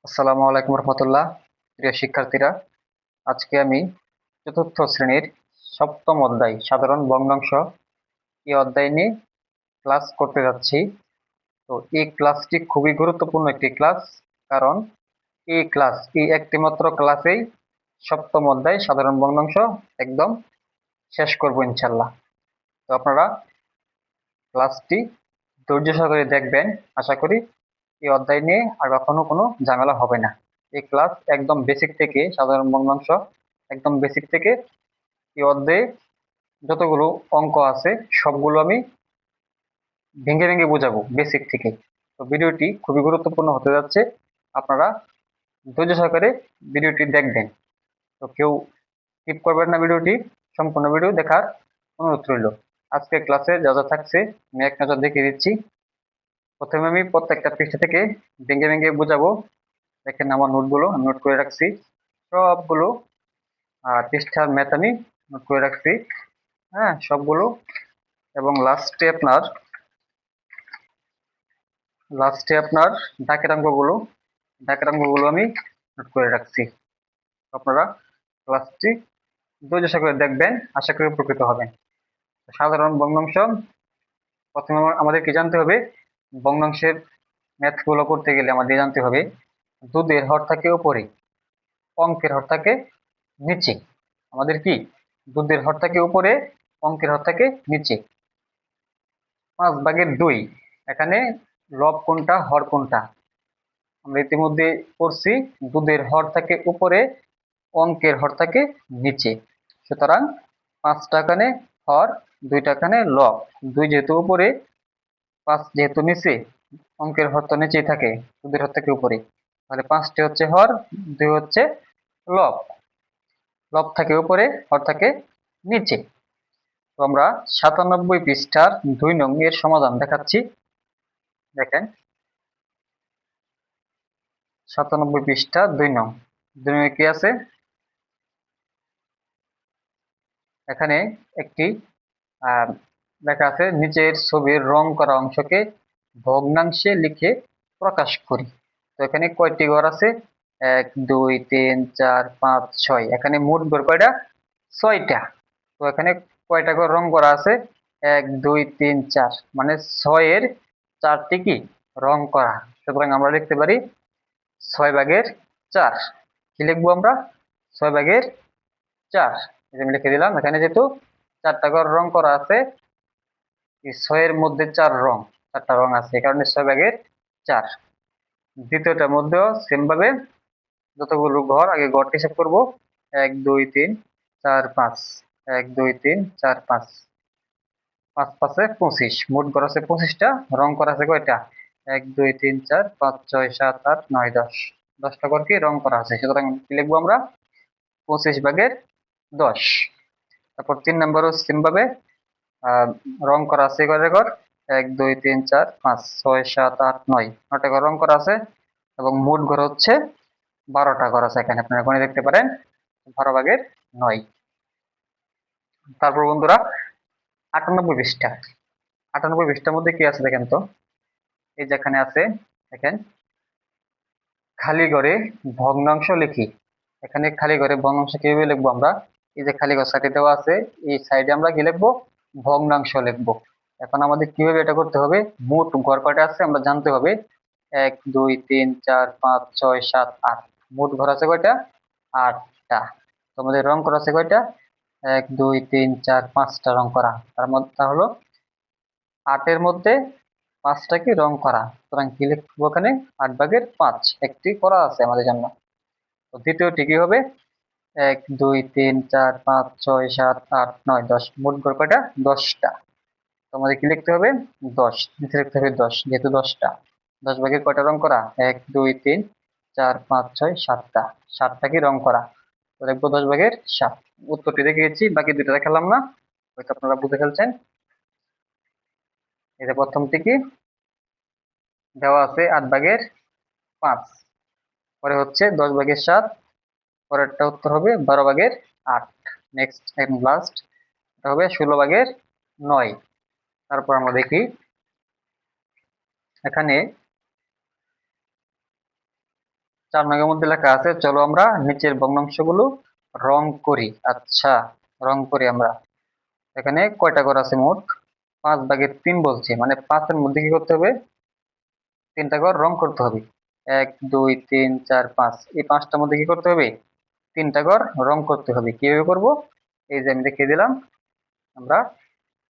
আসসালামু আলাইকুম রহমতুল্লাহ। প্রিয় শিক্ষার্থীরা, আজকে আমি চতুর্থ শ্রেণীর সপ্তম অধ্যায় সাধারণ ভগ্নাংশ এই অধ্যায় নিয়ে ক্লাস করতে যাচ্ছি। তো এই ক্লাসটি খুবই গুরুত্বপূর্ণ একটি ক্লাস, কারণ এই একটি মাত্র ক্লাসেই সপ্তম অধ্যায় সাধারণ ভগ্নাংশ একদম শেষ করব ইনশাল্লাহ। তো আপনারা ক্লাসটি ধৈর্য সহকারে দেখবেন। আশা করি এই অধ্যায় নিয়ে আর কখনো কোনো ঝামেলা হবে না। এই ক্লাস একদম বেসিক থেকে সাধারণ ভগ্নাংশ একদম বেসিক থেকে এই অধ্যায়ে যতগুলো অঙ্ক আছে সবগুলো আমি ভেঙে ভেঙে বোঝাবো বেসিক থেকে। তো ভিডিওটি খুবই গুরুত্বপূর্ণ হতে যাচ্ছে, আপনারা ধৈর্য সহকারে ভিডিওটি দেখবেন। তো কেউ স্কিপ করবেন না ভিডিওটি, সম্পূর্ণ ভিডিও দেখার অনুরোধ রইল। আজকে ক্লাসে যা যা থাকছে আমি এক নজর দেখিয়ে দিচ্ছি। প্রথমে আমি প্রত্যেকটা পৃষ্ঠা থেকে ভেঙে ভেঙে বোঝাবো। দেখেন আমার নোটগুলো আমি নোট করে রাখছি সবগুলো, আর পৃষ্ঠার ম্যাথ আমি নোট করে রাখছি, হ্যাঁ সবগুলো। এবং লাস্টে আপনার দাগের অঙ্কগুলো আমি নোট করে রাখছি। আপনারা ক্লাসটি ধৈর্য সহকারে দেখবেন, আশা করি উপকৃত হবেন। সাধারণ ভগ্নাংশ প্রথমে আমাদের কি জানতে হবে? ভগ্নাংশের ম্যাথ গুলো করতে গেলে আমাদের জানতে হবে দুধের হর থাকে উপরে, অঙ্কের হর থাকে নিচে। আমাদের কি দুধের হর থাকে উপরে, অঙ্কের হর থাকে নিচে। 5/2, এখানে লব কোনটা হর কোনটা আমরা ইতিমধ্যে পড়ছি। দুধের হর থাকে উপরে, অঙ্কের হর থাকে নিচে। সুতরাং 5টা এখানে হর, 2টা এখানে লব। 2 যেহেতু উপরে, 5 যেহেতু নিচে, অঙ্কের হর তো নিচেই থাকে, দুধের হর থাকে উপরে, তাহলে 5টি হচ্ছে হর, 2 হচ্ছে লব। লব থাকে উপরে, হর থাকে নিচে। তো আমরা 97 পৃষ্ঠার 2 নং এর সমাধান দেখাচ্ছি। দেখেন 97 পৃষ্ঠা 2 নং। 2 নং কি আছে? এখানে একটি লেখা আছে, নিচের ছবির রং করা অংশকে ভগ্নাংশে লিখে প্রকাশ করি। তো এখানে কয়টি ঘর আছে? 1 2 3 4 5 6। এখানে মোট ঘর কয়টা? 6টা। তো এখানে কয়টা ঘর রং করা আছে? 1 2 3 4, মানে 6-এর 4টি কি রং করা। সুতরাং আমরা লিখতে পারি 6/4। কি লিখবো আমরা? 6/4। আমি লিখে দিলাম। এখানে যেহেতু 4টা ঘর রং করা আছে, এই 6-এর মধ্যে 4টা রং আছে, এই কারণে 6/4। দ্বিতীয়টার মধ্যেও সেম ভাবে যতগুলো ঘর, আগে ঘরটি হিসাব করবো। 1 2 3 4 5, 1 2 3 4 5, 5 5 25, মোট ঘর আছে 25টা, রং করা আছে কয়টা? 1 2 3 4 5 6 7 8 9 10। 10টা ঘর কি রং করা আছে, সুতরাং কি লিখবো আমরা? 25/10। তারপর 3 নম্বরও সেম ভাবে রং করা আছে কয়টা ঘর? 1 2 3 4 5 6 7 8 9, 9টা ঘর রং করা আছে। এবং মোট ঘর হচ্ছে 12টা ঘর আছে। এখানে আপনারা গণে দেখতে পারেন 12/9। তারপর বন্ধুরা 98 পৃষ্ঠা। 98 পৃষ্ঠার মধ্যে কি আছে দেখেন তো। এই যেখানে আছে, দেখেন খালি ঘরে ভগ্নাংশ লিখি। এখানে খালি ঘরে ভগ্নাংশ কিভাবে লিখবো আমরা? এই যে খালি ঘর সাইডে দেওয়া আছে, এই সাইডে আমরা কি লিখবো? ভগ্নাংশ লিখবো। এখন আমাদের কিভাবে এটা করতে হবে? মোট ঘর কয়টা আছে আমরা জানতে হবে। 1 2 3 4 5 6 7 8, মোট ঘর আছে কয়টা? 8টা। তো আমাদের রং করা আছে কয়টা? 1 2 3 4 5টা রং করা। তার মধ্যে তা হলো 8-এর মধ্যে 5টা কি রং করা। সুতরাং কি লিখবো এখানে? 8/5 একটি করা আছে আমাদের জন্য। তো দ্বিতীয়টি কি হবে? 1 2 3 4 5 6 7 8 9 10, মোট ঘর কয়টা? 10টা। তো আমাদের কি লিখতে হবে? 10, নিচে লিখতে হবে 10, যেহেতু 10টা। 10 ভাগের কয়টা রং করা? 1 2 3 4 5 6 7টা। 7টা কি রং করা। তো লিখবো 10/7। উত্তরটি দেখিয়েছি, বাকি দুটো দেখালাম না, হয়তো আপনারা বুঝে ফেলছেন। এই যে প্রথমটি কি দেওয়া আছে 8/5, পরে হচ্ছে 10/7, পরেরটা উত্তর হবে 12/8। নেক্সট এন্ড লাস্ট এটা হবে 16/9। তারপর আমরা দেখি এখানে 4 নং মধ্যে লেখা আছে, চলো আমরা নিচের ভগ্নাংশগুলো রং করি। আচ্ছা, রং করি আমরা। এখানে কয়টা ঘর আছে মোট? 5/3 বলছে, মানে 5-এর মধ্যে কি করতে হবে? 3টা ঘর রং করতে হবে। 1 2 3 4 5, এই 5টার মধ্যে কি করতে হবে? 3টা ঘর রং করতে হবে। কিভাবে করব? এই যে আমি দেখিয়ে দিলাম। আমরা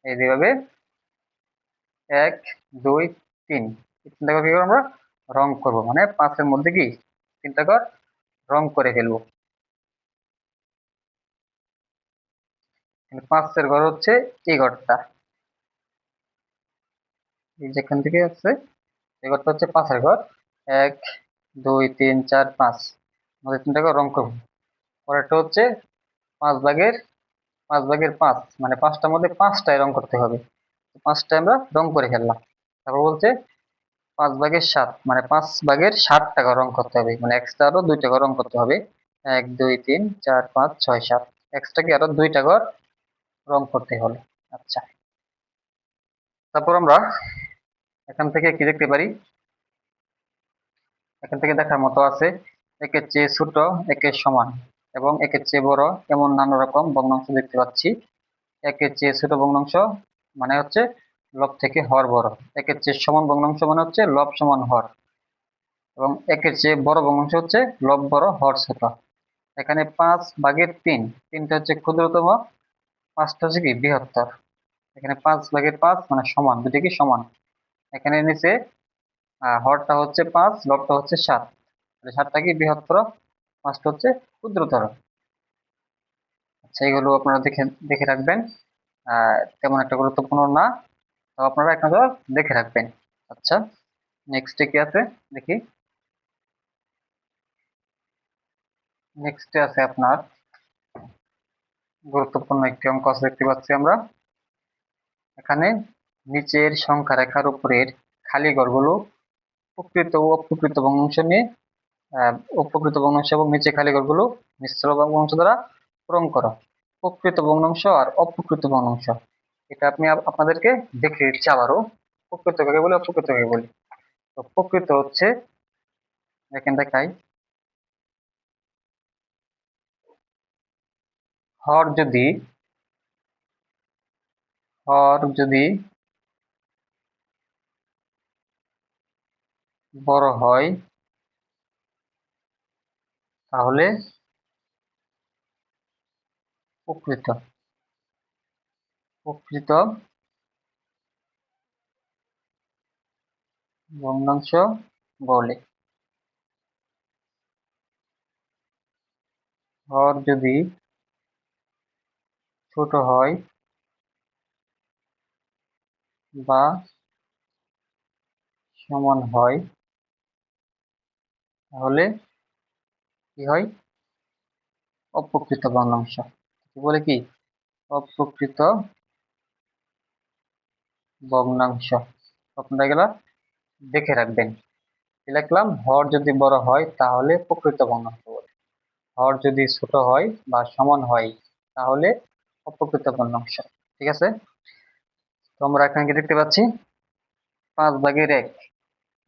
এই যেভাবে 1 2 3, 3টা ঘর কি করবো আমরা? রং করব, মানে 5-এর মধ্যে কি 3টা ঘর রং করে ফেলবো। 5-এর ঘর হচ্ছে এই ঘরটা, এই যেখান থেকে আছে এই ঘরটা হচ্ছে 5-এর ঘর। 1 2 3 4 5, আমাদের 3টা ঘর রং করবো। পরেরটা হচ্ছে 5/5, মানে 5টার মধ্যে 5টায় রং করতে হবে। 5টায় আমরা রং করে ফেললাম। তারপর বলছে 5/7, মানে 5/7 টাকা রং করতে হবে, মানে এক্সট্রা আরো 2টা ঘর রং করতে হবে। 1 2 3 4 5 6 7, এক্সট্রা কি আরো 2টা ঘর রং করতে হলো। আচ্ছা, তারপর আমরা এখান থেকে কি দেখতে পারি? এখান থেকে দেখার মতো আছে, একের চেয়ে ছোট, একের সমান এবং একের চেয়ে বড়, এমন নানা রকম ভগ্নাংশ দেখতে পাচ্ছি। একের চেয়ে ছোট ভগ্নাংশ মানে হচ্ছে লব থেকে হর বড়। একের চেয়ে সমান ভগ্নাংশ মানে হচ্ছে লব সমান হর, এবং একের চেয়ে বড় ভগ্নাংশ হচ্ছে লব বড় হর ছোট। এখানে 5/3, 3টা হচ্ছে ক্ষুদ্রতম, 5টা হচ্ছে কি বৃহত্তর। এখানে 5/5 মানে সমান, দুটো কি সমান। এখানে নিচে হরটা হচ্ছে 5, লবটা হচ্ছে 7, 7টা কি বৃহত্তর, 5টা হচ্ছে ক্ষুদ্রতর। আচ্ছা, এগুলো আপনারা দেখে দেখে রাখবেন। তেমন একটা গুরুত্বপূর্ণ না, তো আপনারা এক নজর দেখে রাখবেন। আচ্ছা, নেক্সটে কি আছে দেখি। নেক্সটে আছে আপনার গুরুত্বপূর্ণ একটি অঙ্ক আছে, দেখতে পাচ্ছি আমরা এখানে। নিচের সংখ্যা রেখার উপরের খালি ঘরগুলো প্রকৃত ও অপ্রকৃত ভগ্নাংশ নিয়ে অপ্রকৃত ভগ্নাংশ এবং নিচে খালি ঘরগুলো মিশ্র ভগ্নাংশ দ্বারা পূরণ করো। প্রকৃত ভগ্নাংশ আর অপ্রকৃত ভগ্নাংশ, এটা আপনি আপনাদেরকে দেখে দিচ্ছি আবারও। প্রকৃত কাকে বলি, অপ্রকৃত কাকে বলি? তো প্রকৃত হচ্ছে, দেখেন দেখাই, হর যদি বড় হয় তাহলে প্রকৃত প্রকৃত ভগ্নাংশ বলে। হর যদি ছোট হয় বা সমান হয় তাহলে কি হয়? অপ্রকৃত ভগ্নাংশ। কি বলে? কি অপ্রকৃত ভগ্নাংশ। আপনারা এগুলা দেখে রাখবেন। কি লিখলাম? হর যদি বড় হয় তাহলে প্রকৃত ভগ্নাংশ বলে, হর যদি ছোট হয় বা সমান হয় তাহলে অপ্রকৃত ভগ্নাংশ। ঠিক আছে, তো আমরা এখানে কি দেখতে পাচ্ছি? 5/1,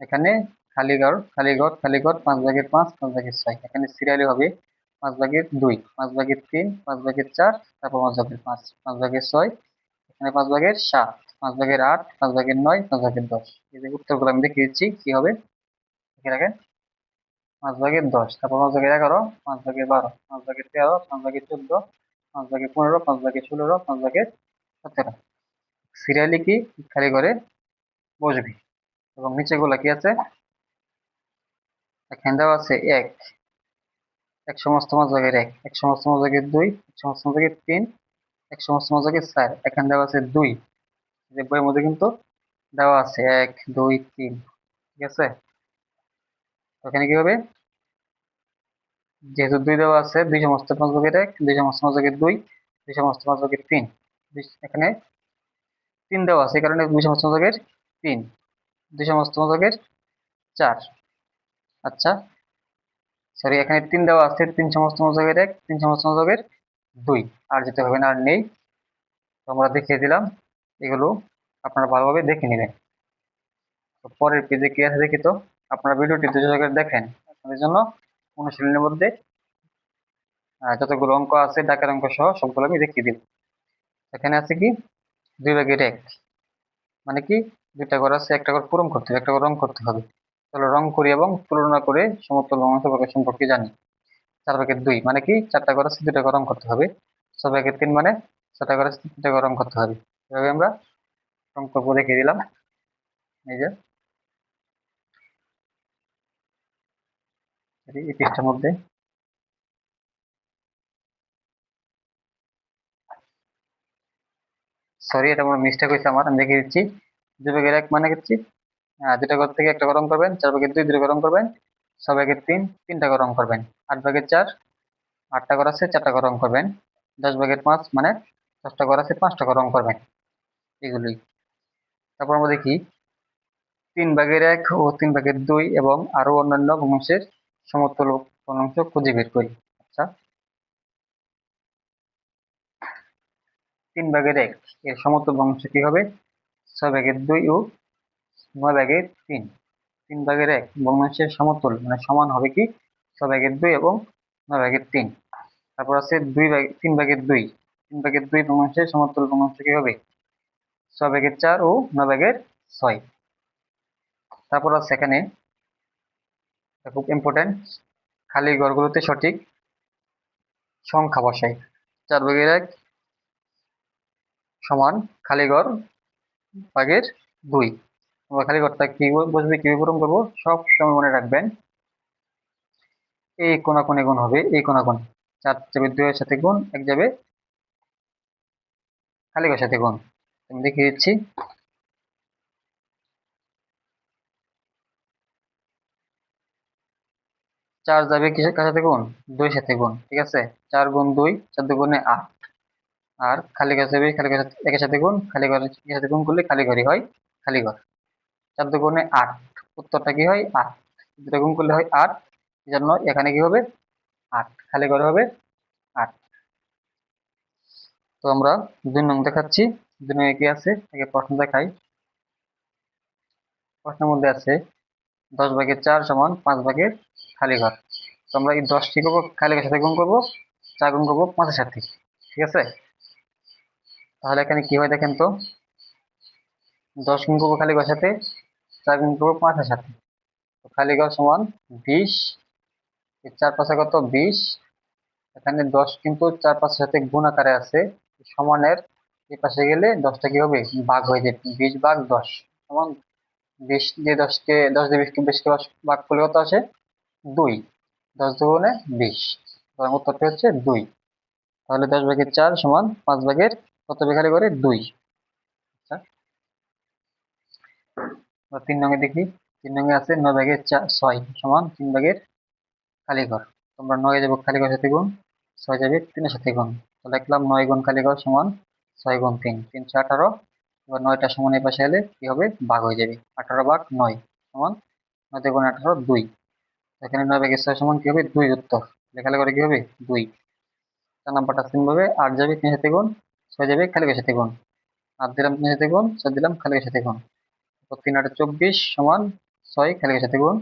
এখানে খালি ঘর খালি ঘর খালি ঘর, 5/5 5/6, এখানে সিরিয়ালি হবে 5/2 5/3 5/4, তারপর 5/5 5/6, এখানে 5/7 5/8 5/9 5/10। এই যে উত্তরগুলো আমি দেখিয়ে দিচ্ছি কি হবে, দেখে রাখেন। 5/10, তারপর 5/11 5/12 5/13 5/14 5/15 5/16 5/17, সিরিয়ালি কি খালি ঘরে বসবে। এবং নিচে গুলা কি আছে? এখানে দেওয়া আছে 1, এক সমস্ত 5/1, এক সমস্ত 5/2, এক সমস্ত 5/3, এক সমস্ত 5/4, এখানে দেওয়া আছে 2। যে বইয়ের মধ্যে কিন্তু দেওয়া আছে 1 2 3। ঠিক আছে, এখানে কি হবে? যেহেতু 2 দেওয়া আছে, 2 সমস্ত 5/1, 2 সমস্ত 5/2, 2 সমস্ত 5/3, এখানে 3 দেওয়া আছে, এই কারণে 2 সমস্ত 5/3, 2 সমস্ত 5/4। আচ্ছা, সরি, এখানে 3 দেওয়া আছে, 3 সমস্ত 5/1, 3 সমস্ত 5/2, আর যেতে হবে না, আর নেই। তো আমরা দেখিয়ে দিলাম, এগুলো আপনারা ভালোভাবে দেখে নেবেন। তো পরের পেজে কি আছে দেখি তো, আপনারা ভিডিওটি ধৈর্য সহকারে দেখেন। এই জন্য অনুশীলনের মধ্যে যতগুলো অঙ্ক আছে ডাকের অঙ্ক সহ সবগুলো আমি দেখিয়ে দিব। এখানে আছে কি 2/1, মানে কি দুইটা ঘর আছে, একটা ঘর পূরণ করতে হবে, একটা ঘর রং করতে হবে। তাহলে রং করি এবং তুলনা করে সমতুল্য ভগ্নাংশ প্রকার সম্পর্কে জানি। 4/2 মানে কি চারটা ঘর আছে, দুইটা ঘর রং করতে হবে। 6/3 মানে ছটা ঘর আছে, দুইটা ঘর রং করতে হবে। এভাবে আমরা রং করবো, দেখিয়ে দিলাম। এই যে এই পৃষ্ঠার মধ্যে সরি, এটা আমার মিস্টেক হয়েছে, আমার আমি দেখিয়ে দিচ্ছি। 2/1 মানে হচ্ছে দুটা ঘর থেকে একটা ঘর রং করবেন। 4/2 দুটো ঘর রং করবেন। 6/3 তিনটা ঘর রং করবেন। 8/4 আটটা ঘর আছে, চারটা ঘর রং করবেন। 10/5 মানে 10টা ঘর আছে, 5টা ঘর রং করবেন। এগুলোই। তারপর আমরা দেখি 3/1 ও 3/2 এবং আরো অন্যান্য ভগ্নাংশের সমতুল্য ভগ্নাংশ খুঁজে বের করি। আচ্ছা, 3/1 এর সমতুল্য ভগ্নাংশ কি হবে? 6/2 ও 9/3। 3/1 ভগ্নাংশের সমতুল মানে সমান হবে কি 6/2 এবং 9/3। তারপর আছে 3/2। 3/2 ভগ্নাংশের সমতুল ভগ্নাংশ কি হবে? 6/4 ও 9/6। তারপর আছে এখানে খুব ইম্পর্টেন্ট, খালি ঘরগুলোতে সঠিক সংখ্যা বসাই। 4/1 সমান খালি ঘর ভাগের 2। আমরা খালি ঘরটা কি বসবে, কিভাবে পূরণ করবো সব সময় মনে রাখবেন। এই কোণাকুণি গুণ হবে, এই কোণাকুণি 4 যাবে 2 এর সাথে গুণ, 1 যাবে খালি ঘরের সাথে গুণ। আমি দেখিয়ে দিচ্ছি। 4 যাবে কিসের কার সাথে গুণ? 2 এর সাথে গুণ, ঠিক আছে। 4 গুণ 2, 4 দুগুণে 8। আর খালি ঘর যাবে খালি ঘর একের সাথে গুণ, খালি ঘরের সাথে গুণ করলে খালি ঘরই হয় খালি ঘর। 4 দুগুণে 8, উত্তরটা কি হয় 8। দুটো গুণ করলে হয় 8, এই জন্য এখানে কি হবে 8, খালি ঘরে হবে 8। তো আমরা 2 নং দেখাচ্ছি। 2 নং কি আছে আগে প্রশ্ন দেখাই। প্রশ্নের মধ্যে আছে 10/4 সমান 5 খালি ঘর। তো আমরা এই 10 কি করবো, খালি ঘরের সাথে গুণ করবো, 4 গুণ করবো 5 এর সাথে, ঠিক আছে। তাহলে এখানে কি হয় দেখেন তো, 10 গুণ করবো খালি ঘরের সাথে, 4 গুণ করবো 5 এর সাথে। তো খালি ঘর সমান 20, 4 5 কত 20। এখানে 10 কিন্তু 4 5 এর সাথে গুণ আকারে আছে, সমানের এই পাশে গেলে 10টা কি হবে ভাগ হয়ে যাবে। 20/10 সমান 20 দিয়ে 10কে 10 দিয়ে 20কে ভাগ করলে কত আসে 2। 10 দুগুণে 20, উত্তরটি হচ্ছে 2। তাহলে 10/4 সমান 5 কত খালি করে 2। আচ্ছা, 3 নঙে দেখি। 3 নঙে আছে 9/6 সমান 3 খালি ঘর। তোমরা 9 যাবে খালি ঘরের সাথে গুণ, 6 যাবে 3 এর সাথে গুণ। তো লিখলাম 9 গুণ খালি ঘর সমান 6 গুণ 3, 3×18। এবার 9টা সমান এই পাশে এলে কি হবে ভাগ হয়ে যাবে। 18/9 সমান 9 গুণ 18 2। এখানে 9/6 সমান কি হবে 2 উত্তর। লেখালে করে কি হবে 2। 4 নাম্বারটা সেম ভাবে 8 যাবে 3 এর সাথে গুণ, 6 যাবে খালি ঘরের সাথে গুণ। 8 দিলাম 3 এর সাথে গুণ, 6 দিলাম খালি ঘরের সাথে গুণ। তো 3×8 24 সমান 6 খালি ঘরের সাথে গুণ।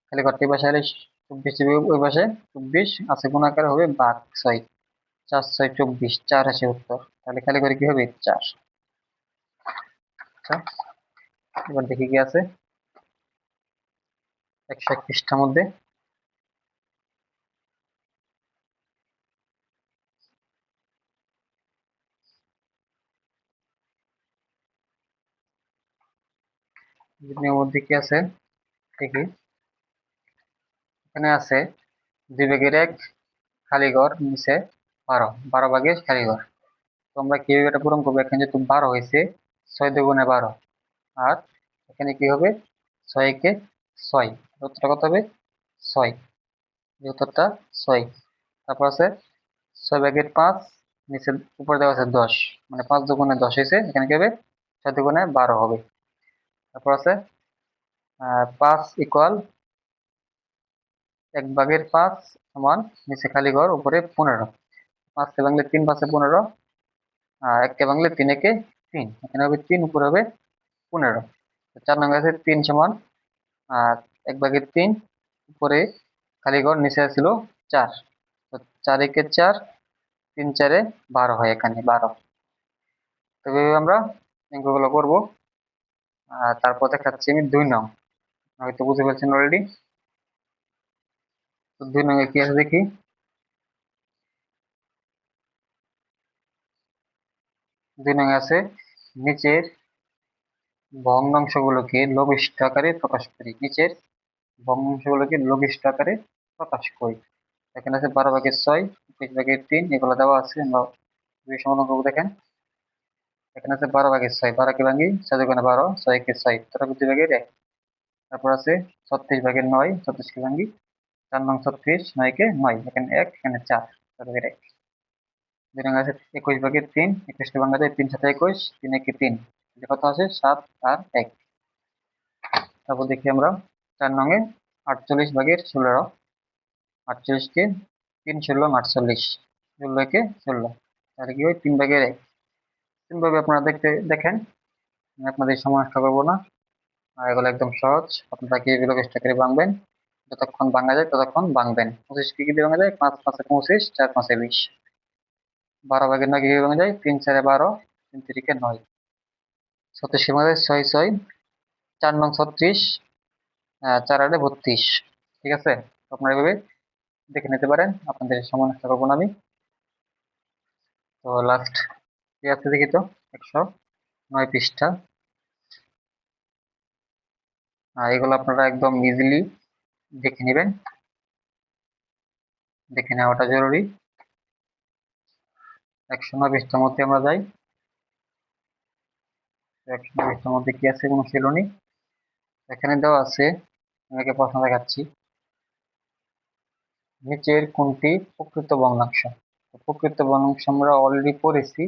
খালি ঘরটি পাশে এলে 24 যাবে ওই পাশে, 24 আছে গুণ আকারে হবে ভাগ 6। 4×6 24, 4 আসে উত্তর। তাহলে খালি করে কি হবে 4। আচ্ছা, এবার দেখি কি আছে 101 পৃষ্ঠার মধ্যে। মধ্যে কি আছে দেখি। এখানে আছে 2/1 খালি ঘর নিচে 12, 12 খালি ঘর। তো আমরা কিভাবে এটা পূরণ করবো? এখানে যেহেতু 12 হয়েছে, 6 দুগুণে 12। আর এখানে কি হবে 6 কে 6, উত্তরটা কত হবে 6, উত্তরটা 6। তারপর আছে 6/5 নিচে উপরে দেওয়া আছে 10, মানে 5 দুগুণে 10 হয়েছে, এখানে কি হবে 6 দুগুণে 12 হবে। তারপর আছে 5 ইকুয়াল 1/5 সমান নিচে খালি ঘর উপরে 15। 5 কে ভাঙলে 3 5 15, আর 1 কে ভাঙলে 3 1 3, এখানে হবে 3 উপরে হবে 15। 4 নম্বর আছে 3 সমান 1/3 উপরে খালি ঘর, নিচে ছিল 4। তো 4 একে 4, 3 4 12 হয়, এখানে 12। তো এইভাবে আমরা অঙ্কগুলো করবো। আর তারপর দেখাচ্ছি আমি 2 নং, হয়তো বুঝতে পারছেন অলরেডি। তো 2 নং এ কি আছে দেখি। 2 নং এ আছে নিচের ভগ্নাংশগুলোকে লঘিষ্ঠ আকারে প্রকাশ করি। নিচের ভগ্নাংশগুলোকে লঘিষ্ঠ আকারে প্রকাশ করি। এখানে আছে 12/6, 21/3, এগুলো দেওয়া আছে। আমরা সমাধান করবো। দেখেন এখানে আছে 12/6, 12 কে ভাঙি 6 দুগুণে 12, 6 কে 6, 2/1। তারপর আছে 36/9, 36 কে ভাঙি 4 নং 36, 9 কে 9, এখানে 1, এখানে 4, 4/1। 2 নং আছে 21/3, 21 কে ভাঙা যায় 3 7 21, 3 1 3, কত আছে 7 আর 1। তারপর দেখি আমরা 4 নং এ 48/16, 48 কে 3 16 48, 16 কে 16, তাহলে কি হয় 3/1। ভাবে আপনারা দেখেন, আমি আপনাদের সময় নষ্ট করবো না। আর এগুলো একদম সহজ, আপনারা কি এগুলো চেষ্টা করে ভাঙবেন। যতক্ষণ ভাঙা যায় ততক্ষণ ভাঙবেন। 25 কি দিয়ে ভাঙা যায়? 5 5 25, 4 5 20। 12/9 কি ভাঙা যায়? 3 4 12, 3 3 9। 36 ভাঙা যায় 6 6, 4 নং 36, 4 8 32। ঠিক আছে, আপনারা এভাবে দেখে নিতে পারেন, আপনাদের সময় নষ্ট করবো না আমি। তো লাস্ট কি আছে দেখি তো, 109 পৃষ্ঠা। এগুলো আপনারা একদম ইজিলি দেখে নেবেন, দেখে নেওয়াটা জরুরি। 109 পৃষ্ঠার মধ্যে আমরা যাই। 109 পৃষ্ঠার মধ্যে কি আছে? অনুশীলনী এখানে দেওয়া আছে। আমি প্রশ্ন দেখাচ্ছি। নিচের কোনটি প্রকৃত ভগ্নাংশ? প্রকৃত ভগ্নাংশ আমরা অলরেডি পড়েছি।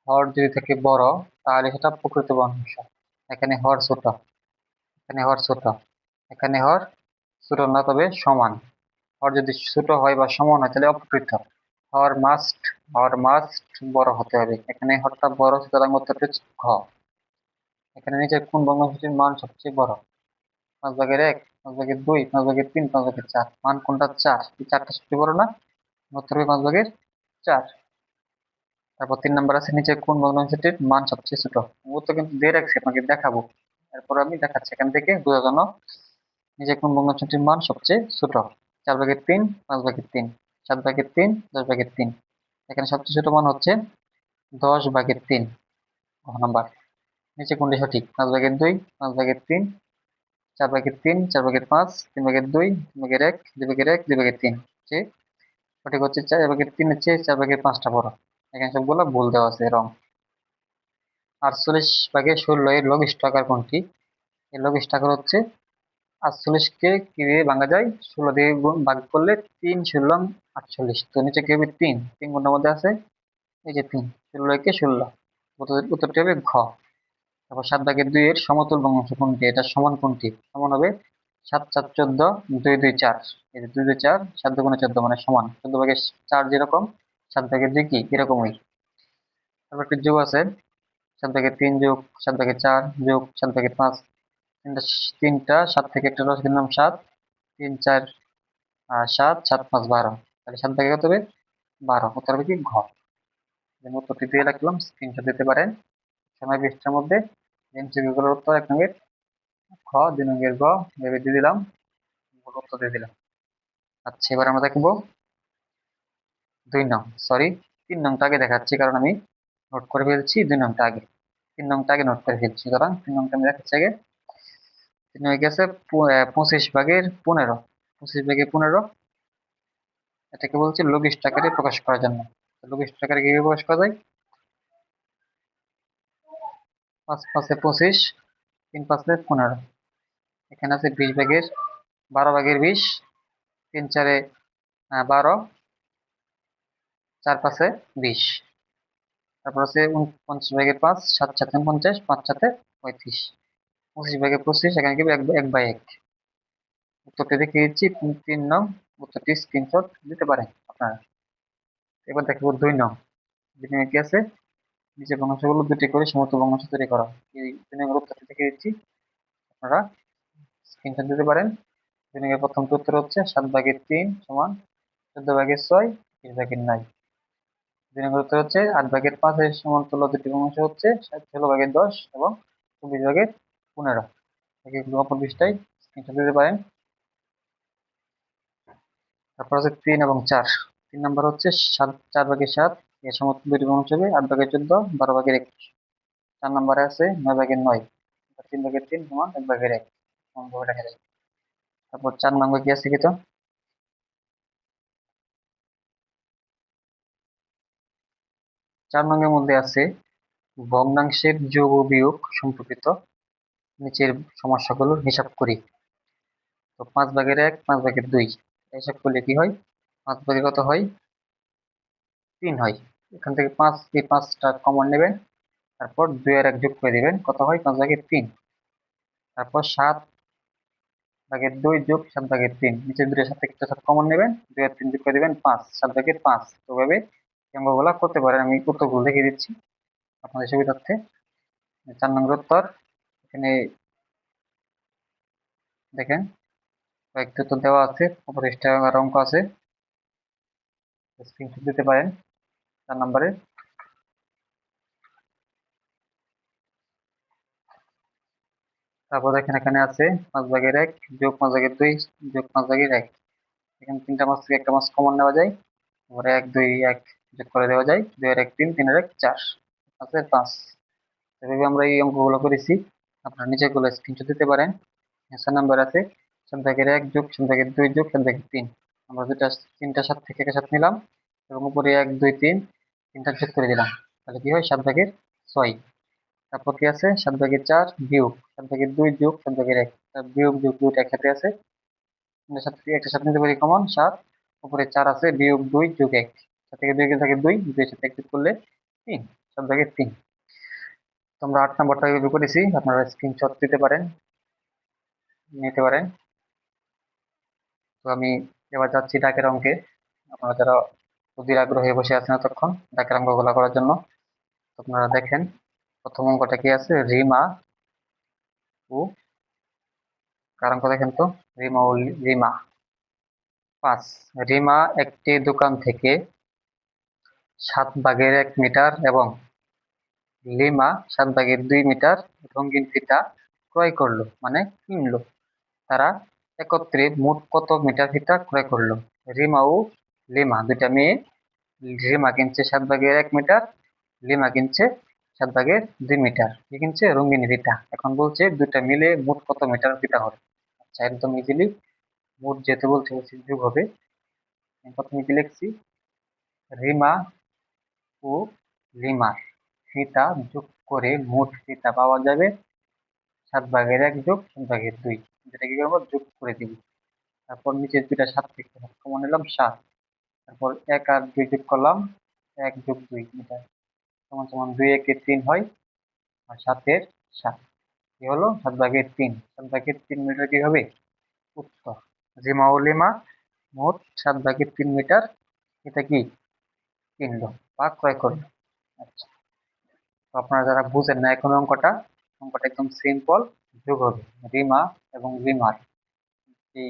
হর যদি থেকে বড় তাহলে সেটা প্রকৃত ভগ্নাংশ। এখানে হর ছোট, এখানে হর ছোট, এখানে হর ছোট না, তবে সমান। হর যদি ছোট হয় বা সমান হয় তাহলে অপ্রকৃত। হর মাস্ট, হর মাস্ট বড় হতে হবে। এখানে হরটা বড়, সুতরাং উত্তরটি হচ্ছে ঘ। এখানে নিচের কোন ভগ্নাংশটির মান সবচেয়ে বড়? 5/1, 5/2, 5/3, 5/4, মান কোনটা? 4। এই 4টা সবচেয়ে বড় না? উত্তর হবে 5/4। তারপর 3 নাম্বার আছে নিচে কোন ভগ্নাংশটির মান সবচেয়ে ছোট? উত্তর কিন্তু দিয়ে রাখছি, আপনাকে দেখাবো। এরপর আমি দেখাচ্ছি এখান থেকে বোঝার জন্য। নিচে কোন ভগ্নাংশটির মান সবচেয়ে ছোট? 4/3, 5/3, 7/3, 10/3। এখানে সবচেয়ে ছোট মান হচ্ছে 10/3, নাম্বার। নিচে কোনটি সঠিক? 5/2, 5/3, 4/3, 4/5, 3/2, 3/1, 2/1, 2/3। সঠিক হচ্ছে 4/3 এর চেয়ে 4/5টা বড়। এখানে সবগুলো ভুল দেওয়া আছে রং। 48/16 এর লঘিষ্ঠ আকার কোনটি? এর লঘিষ্ঠ আকার হচ্ছে 48 কে কি দিয়ে ভাঙা যায়? 16 দিয়ে ভাগ করলে 3 16 48। তো নিচে কি হবে? 3, 3 কোনটার মধ্যে আছে? এই যে 3, 16 একে 16। উত্তরটি হবে ঘ। তারপর 7/2 এর সমতুল ভগ্নাংশ কোনটি? এটা সমান কোনটি? সমান হবে 7 7 14, 2 2 4। এই যে 2 2 4, 7 2 14 মানে সমান। 14/4 যেরকম, 7/2 কি এরকমই। তারপর একটা যোগ আছে, 7/3 যোগ 7/4 যোগ 7/5। তিনটা 7 থেকে একটা রস দিলাম 7, 3 4 7, 7 5 12। তাহলে 7/, কত হবে? 12। উত্তর হবে কি ঘ। উত্তরটি দিয়ে রাখলাম, স্ক্রিনশট দিতে পারেন। সময় পৃষ্ঠার মধ্যে এমসিকিউ গুলোর উত্তর 1 নং এর খ, 2 নং এর গ ভেবে দিয়ে দিলাম, উত্তর দিয়ে দিলাম। আচ্ছা, এবার আমরা দেখবো 2 নং, সরি 3 নংটা আগে দেখাচ্ছি, কারণ আমি নোট করে ফেলছি 2 নংটা আগে। 3 নংটা আগে নোট করে ফেলছি, সুতরাং 3 নংটা আমি দেখাচ্ছি আগে। 3 নং গেছে 25/15। 25/15 এটাকে বলছি লঘিষ্ঠ আকারে প্রকাশ করার জন্য। লঘিষ্ঠ আকারে কিভাবে প্রকাশ করা যায়? 5 5 25, 3 5 15। এখানে আছে 12/20, 3 4 12, 4 5 20। তারপর আছে 49/5, 7 7 50, 5 7 35। 25/25, এখানে কি 1/1। উত্তরটি দেখিয়ে দিচ্ছি 3 নং। উত্তরটি স্ক্রিনশট দিতে পারেন আপনারা। এবার দেখবো 2 নং। 2 নং কি আছে? নিচে ভগ্নাংশগুলো দুটি করে সমতুল ভগ্নাংশ তৈরি করা। এই 2 নং উত্তরটি দেখিয়ে দিচ্ছি, আপনারা স্ক্রিনশট দিতে পারেন। দুই নঙ্গের প্রথম উত্তর হচ্ছে 7/3 সমান 14/6 20/9। দুই নম্বর উত্তর হচ্ছে 8/5 এর সমতুল্য দুটি অংশ হচ্ছে 16/10 এবং 24/15। এগুলো অপর পৃষ্ঠায় স্ক্রিনশট দিতে পারেন। তারপর হচ্ছে 3 এবং 4। 3 নম্বর হচ্ছে 4/7 এর সমতুল্য দুটি অংশ হবে 8/14 12/21। 4 নম্বরে আছে 9/9 3/3 সমান 1/1 ভাবে দেখা যায়। তারপর 4 নম্বর কি আছে কি তো 4 নম্বরের মধ্যে আছে ভগ্নাংশের যোগ ও বিয়োগ সম্পর্কিত নিচের সমস্যাগুলো হিসাব করি। তো 5/1 5/2 হিসাব করলে কি হয়? 5 ভাগে কত হয়? 3 হয়। এখান থেকে 5 এই 5টা কমন নেবেন, তারপর 2 আর 1 যোগ করে দিবেন, কত হয়? 5/3। তারপর 7/2 যোগ 7/3, নিচের দুটোর সাথে একটা 7 কমন নেবেন, 2 আর 3 যোগ করে দিবেন 5, 7/5। তো ভাবে অঙ্কগুলা করতে পারেন। আমি উত্তরগুলো লিখে দিচ্ছি আপনাদের সুবিধার্থে। 4 নম্বর উত্তর এখানে দেখেন কয়েকটি উত্তর দেওয়া আছে, উপরে আর অঙ্ক আছে, স্ক্রিনশট দিতে পারেন 4 নম্বরে। তারপর দেখেন এখানে আছে 5/1 যোগ 5/2 যোগ 5/1। এখানে 3টা মাছ থেকে একটা মাছ কমন নেওয়া যায়, তারপরে 1 2 1 যোগ করে দেওয়া যায়, 2 আর 1 3, 3 আর 1 4 আছে 5। এভাবে আমরা এই অঙ্কগুলো করেছি। আপনারা নিচের গুলো স্ক্রিনশট দিতে পারেন। 4 নাম্বার আছে 7/1 যোগ 7/2 যোগ 7/3। আমরা দুটা 3টা 7 থেকে একটা 7 নিলাম এবং উপরে 1 2 3 3টা যোগ করে দিলাম, তাহলে কি হয়? 7/6। তারপর কি আছে? 7/4 বিয়োগ 7/2 যোগ 7/1। বিয়োগ যোগ দুইটা একসাথে আছে, তিনটার সাথে একটা সাথে নিতে পারি কমন 7, উপরে 4 আছে, বিয়োগ 2 যোগ 1, 7 থেকে 2 গেলে থাকে 2, 2 এর সাথে 1 যোগ করলে 3, 7/3। তোমরা 8 নম্বরটা এভাবে করেছি, আপনারা স্ক্রিনশট দিতে পারেন, নিতে পারেন। তো আমি এবার যাচ্ছি ডাকের অঙ্কে। আপনারা যারা অধীর আগ্রহে বসে আছেন এতক্ষণ ডাকের অঙ্কগুলো করার জন্য, আপনারা দেখেন প্রথম অঙ্কটা কি আছে? রিমা ও কার অঙ্ক দেখেন তো? রিমা ও রিমা। 5, রিমা একটি দোকান থেকে 7/1 মিটার এবং লিমা 7/2 মিটার রঙিন ফিতা ক্রয় করলো, মানে কিনলো। তারা একত্রে মোট কত মিটার ফিতা ক্রয় করলো? রিমা ও লিমা দুইটা মেয়ে। রিমা কিনছে 7/1 মিটার, লিমা কিনছে 7/2 মিটার। কি কিনছে? রঙিন ফিতা। এখন বলছে দুইটা মিলে মোট কত মিটার ফিতা হবে। আচ্ছা, একদম ইজিলি মোট যেহেতু বলছে যোগ হবে। প্রথমে কি লিখছি? রিমা ও লিমার ফিতা যোগ করে মোট ফিতা পাওয়া যাবে 7/1 যোগ 7/2। যেটা কি করবো? যোগ করে দিব। তারপর নিচের দুইটা 7 থেকে কমন নিলাম 7, তারপর 1 আর 2 যোগ করলাম, 1 যোগ 2 মিটার সমান সমান 2 1 3 হয়, আর 7 এর 7 কি হলো? 7/3। 7/3 মিটার কি হবে? উত্তর। রিমা ও লিমা মোট 7/3 মিটার এটা কি কিনলো বা ক্রয় করলো। আচ্ছা, তো আপনারা যারা বুঝেন না এখন অঙ্কটা, অঙ্কটা একদম সিম্পল। যোগ হবে রিমা এবং লিমার এই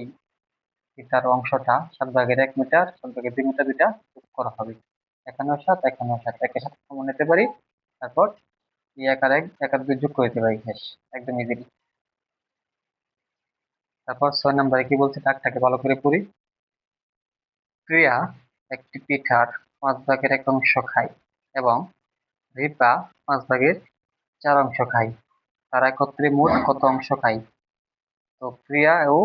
ফিতার অংশটা 7/1 মিটার 7/2 মিটার দুইটা যোগ করা হবে। এখানেও 7 এখানেও 7 একের সাথে কমন নিতে পারি, তারপর এই 1 আর 1 1 আর 2 যোগ করে দিতে পারি, শেষ। একদম ইজিলি। তারপর 6 নম্বরে কি বলছে দাগটাকে ভালো করে পড়ি। প্রিয়া একটি পিঠার 5/1 অংশ খায় এবং রিপা 5/4 অংশ খায়। তারা একত্রে মোট কত অংশ খায়? তো প্রিয়া ও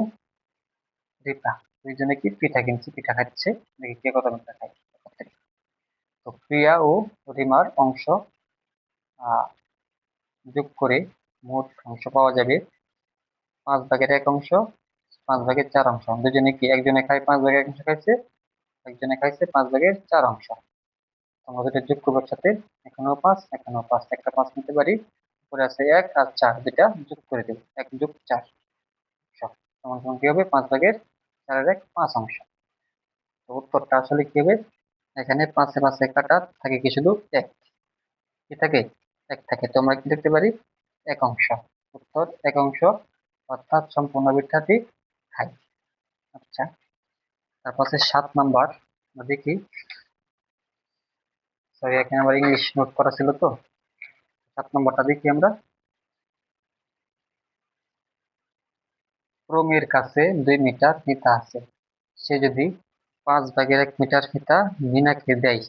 রিপা দুইজনে কি পিঠা কিনছে, পিঠা খাচ্ছে, দেখি কে কত পিঠা খায় একত্রে। তো প্রিয়া ও রিমার অংশ যোগ করে মোট অংশ পাওয়া যাবে 5/1 অংশ 5/4 অংশ। দুজনে কি? একজনে খায় 5/1 অংশ খাইছে, একজনে খাইছে 5/4 অংশ। আমরা দুটো যোগ করবো একসাথে, এখানেও 5 এখানেও 5, একটা 5 নিতে পারি, উপরে আছে 1 আর 4, দুটা যোগ করে দেব, 1 যোগ 4 সমান সমান কি হবে? 5/4 5 অংশ। তো উত্তরটা আসলে কি হবে? এখানে 5 এ 5 কাটা থাকে কি? শুধু 1 কি থাকে? 1 থাকে। তো আমরা কি লিখতে পারি? 1 অংশ। উত্তর 1 অংশ, অর্থাৎ সম্পূর্ণ পিঠাটি খাই। আচ্ছা, তারপর আছে 7 নাম্বার। দেখি, সরি এখানে আবার ইংলিশ নোট করা ছিল তো। 7 নাম্বারটা দেখি আমরা। ক্রমের কাছে 2 মিটার ফিতা আছে, সে যদি 5/1 মিটার ফিতা মিনাকে দেয়,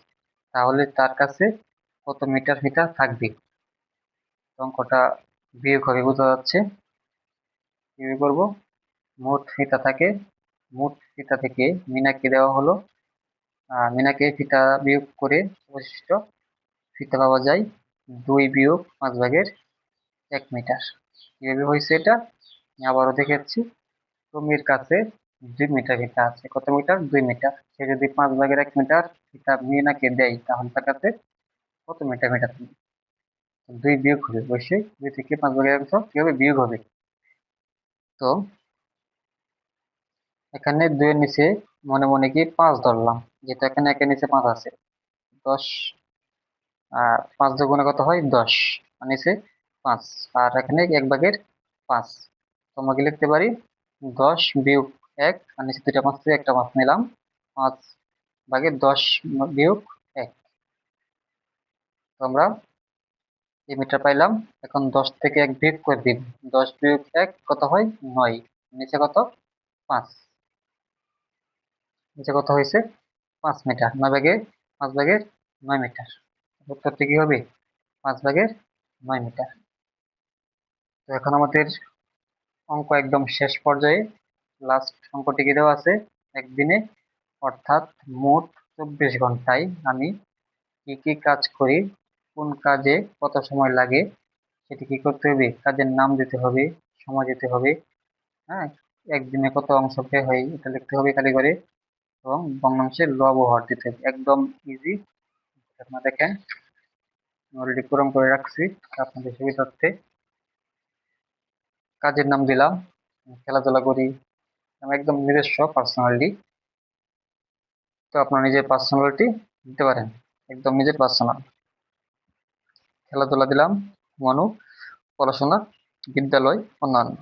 তাহলে তার কাছে কত মিটার ফিতা থাকবে? অঙ্কটা বিয়োগ হবে বোঝা যাচ্ছে। কিভাবে করব? মোট ফিতা থাকে, মোট ফিতা থেকে মিনাকে দেওয়া হলো, মিনাকে ফিতা বিয়োগ করে অবশিষ্ট ফিতা পাওয়া যায় 2 - 5/1 মিটার। কিভাবে হয়েছে এটা আমি আবারও দেখাচ্ছি। ক্রমের কাছে 2 মিটার ফিতা আছে, কত মিটার? 2 মিটার। সে যদি 5/1 মিটার ফিতা মিনাকে দেয়, তাহলে তার কাছে কত মিটার মিটার থাকবে? 2 বিয়োগ হবে, অবশ্যই 2 থেকে 5/1 অংশ কিভাবে বিয়োগ হবে। তো এখানে 2 এর নিচে মনে মনে কি 5 ধরলাম, যেহেতু এখানে একের নিচে 5 আছে। 10, 5 দিয়ে গুণে কত হয়? 10, আর নিচে 5, আর এখানে 1/5। তোমরা কি লিখতে পারি? 10 - 1, আর নিচে 2টা 5 থেকে একটা 5 নিলাম, 5/10 - 1। তো আমরা এই মিটার পাইলাম। এখন 10 থেকে 1 বিয়োগ করে দিব। 10 - 1 কত হয়? 9। নিচে কত? 5। নিচে কত হয়েছে? 5 মিটার। 5/9 মিটার। উত্তরটি কি হবে? 5/9 মিটার। তো এখন আমাদের অঙ্ক একদম শেষ পর্যায়ে, লাস্ট অঙ্কটি কি দেওয়া আছে? একদিনে অর্থাৎ মোট 24 ঘন্টায় আমি কি কি কাজ করি, কোন কাজে কত সময় লাগে, সেটি কি করতে হবে? কাজের নাম দিতে হবে, সময় দিতে হবে, হ্যাঁ, একদিনে কত অংশ ব্যয় হয় এটা লিখতে হবে খালি করে, এবং ভগ্নাংশের লব ও হর দিতে হবে। একদম ইজি। আপনারা দেখেন, অলরেডি পূরণ করে রাখছি আপনাদের সুবিধার্থে। কাজের নাম দিলাম, খেলাধুলা করি, আমি একদম নিজস্ব পার্সোনালিটি। তো আপনার নিজের পার্সোনালিটি দিতে পারেন, একদম নিজের পার্সোনাল। খেলাধুলা দিলাম, মনু, পড়াশোনা, বিদ্যালয়, অন্যান্য।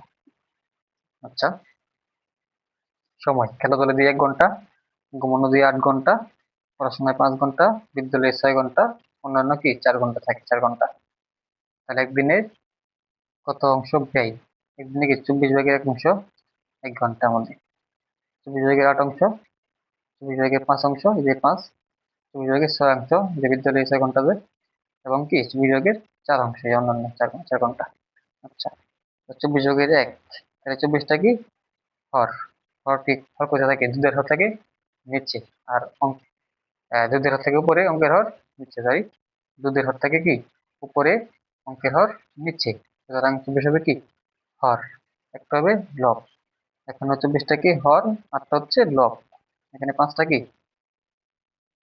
আচ্ছা, সময় খেলাধুলা দিয়ে 1 ঘন্টা, ঘুমানো দিয়ে 8 ঘন্টা, পড়াশোনায় 5 ঘন্টা, বিদ্যালয়ে 6 ঘন্টা, অন্যান্য কি 4 ঘন্টা থাকে, 4 ঘন্টা। তাহলে একদিনে কত অংশ ব্যয়? একদিনে কি 24/1 অংশ 1 ঘন্টার মধ্যে, 24/8 অংশ, 24/5 অংশ, এই যে 5, 24/6 অংশ, যে বিদ্যালয়ে 6 ঘন্টা যায়, এবং কি 24/4 অংশ, এই অন্যান্য 4 ঘন্টা। আচ্ছা, 24/1, তাহলে 24টা কি হর। হর কি? হর কোথায় থাকে? দুধের হর থাকে নিচে, আর দুধের হর থেকে উপরে, অঙ্কের হর নিচে। সরি, দুধের হর থাকে কি উপরে, অঙ্কের হর নিচে। সুতরাং 24 হবে কি হর, একটা হবে লব। এখানে 24টা কি হর, 8টা হচ্ছে লব। এখানে 5টা কি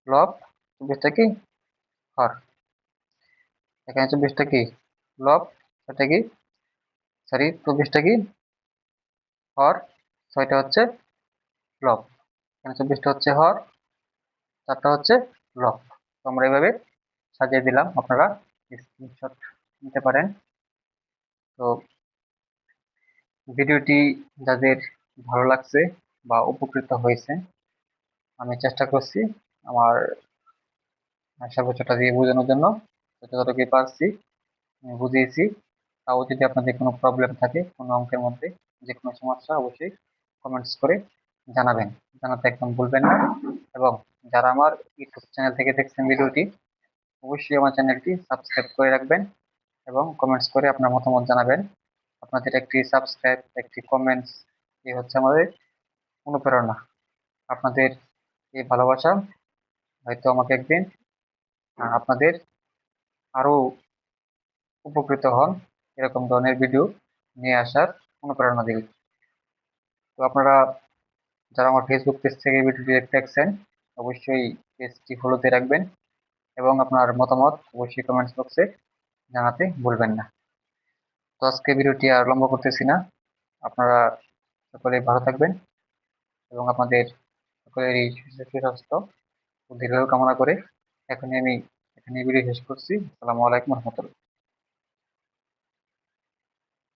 লব, 24টা কি হর। এখানে 24টা কি লব, সেটা কি, সরি 24টা কি হর, 6টা হচ্ছে লব। এখানে 24টা হচ্ছে হর, 4টা হচ্ছে লব। তো আমরা এভাবে সাজিয়ে দিলাম, আপনারা স্ক্রিনশট নিতে পারেন। তো ভিডিওটি যাদের ভালো লাগছে বা উপকৃত হয়েছে, আমি চেষ্টা করছি আমার সর্বোচ্চটা দিয়ে বোঝানোর জন্য, যতটুকু পারছি আমি বুঝিয়েছি। তাও যদি আপনাদের কোনো প্রবলেম থাকে কোনো অঙ্কের মধ্যে, যে কোনো সমস্যা, অবশ্যই কমেন্টস করে জানাবেন, জানাতে একদম ভুলবেন না। এবং যারা আমার ইউটিউব চ্যানেল থেকে দেখছেন ভিডিওটি, অবশ্যই আমার চ্যানেলটি সাবস্ক্রাইব করে রাখবেন এবং কমেন্টস করে আপনার মতামত জানাবেন। আপনাদের একটি সাবস্ক্রাইব, একটি কমেন্টস, এই হচ্ছে আমাদের অনুপ্রেরণা। আপনাদের এই ভালোবাসা হয়তো আমাকে একদিন আপনাদের আরো উপকৃত হন এরকম ধরনের ভিডিও নিয়ে আসার অনুপ্রেরণা দিবে। তো আপনারা যারা আমার ফেসবুক পেজ থেকে ভিডিওটি দেখছেন, অবশ্যই পেজটি ফলো দিয়ে রাখবেন এবং আপনার মতামত অবশ্যই কমেন্টস বক্সে জানাতে ভুলবেন না। তো আজকে ভিডিওটি আর লম্বা করতেছি না, আপনারা সকলে ভালো থাকবেন এবং আপনাদের সকলেরই সুস্বাস্থ্য ও দীর্ঘায়ু কামনা করে এখনই আমি এখানে ভিডিও শেষ করছি। আসসালামু আলাইকুম রহমতুল্লাহ।